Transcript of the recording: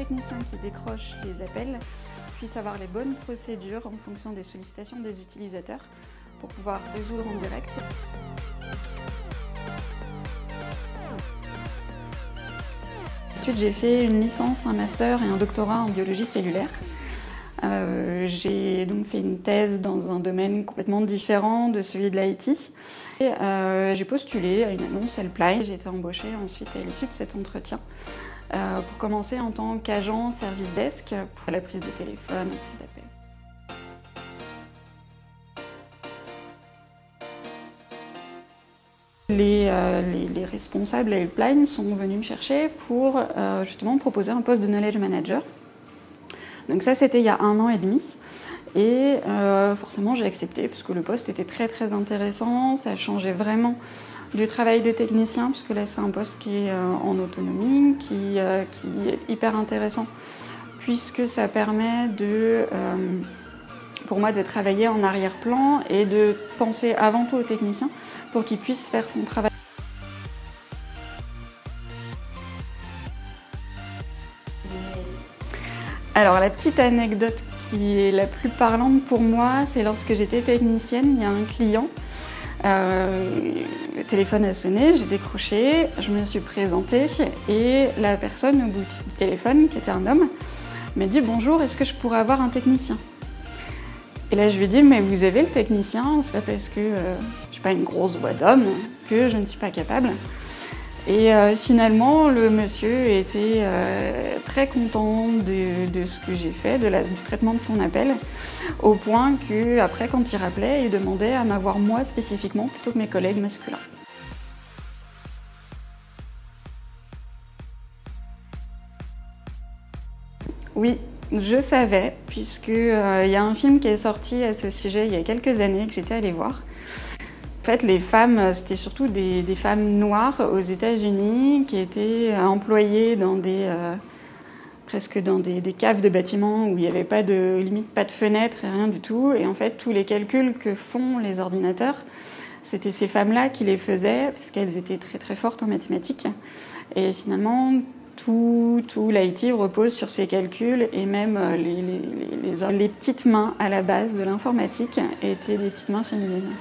technicien qui décroche les appels puisse avoir les bonnes procédures en fonction des sollicitations des utilisateurs pour pouvoir résoudre en direct. Ensuite, j'ai fait une licence, un master et un doctorat en biologie cellulaire. J'ai donc fait une thèse dans un domaine complètement différent de celui de l'IT. J'ai postulé à une annonce Helpline. J'ai été embauchée ensuite à l'issue de cet entretien pour commencer en tant qu'agent service desk pour la prise de téléphone, la prise d'appel. Les responsables à Helpline sont venus me chercher pour justement proposer un poste de knowledge manager. Donc ça, c'était il y a 1 an et demi. Et forcément, j'ai accepté parce que le poste était très intéressant. Ça changeait vraiment du travail de technicien, puisque là, c'est un poste qui est en autonomie, qui est hyper intéressant, puisque ça permet pour moi de travailler en arrière-plan et de penser avant tout au technicien pour qu'il puisse faire son travail. Alors la petite anecdote qui est la plus parlante pour moi, c'est lorsque j'étais technicienne, il y a un client, le téléphone a sonné, j'ai décroché, je me suis présentée et la personne au bout du téléphone, qui était un homme, m'a dit « Bonjour, est-ce que je pourrais avoir un technicien ?» Et là je lui ai dit « Mais vous avez le technicien, c'est pas parce que je suis pas une grosse voix d'homme que je ne suis pas capable. » Et finalement, le monsieur était très content de ce que j'ai fait, du traitement de son appel, au point qu'après, quand il rappelait, il demandait à m'avoir moi spécifiquement plutôt que mes collègues masculins. Oui, je savais, puisqu'il y a un film qui est sorti à ce sujet il y a quelques années que j'étais allée voir. En fait, les femmes, c'était surtout des femmes noires aux États-Unis qui étaient employées dans presque dans des caves de bâtiments où il n'y avait limite pas de fenêtres et rien du tout. Et en fait, tous les calculs que font les ordinateurs, c'était ces femmes-là qui les faisaient parce qu'elles étaient très fortes en mathématiques. Et finalement, tout l'IT repose sur ces calculs et même les petites mains à la base de l'informatique étaient des petites mains féminines.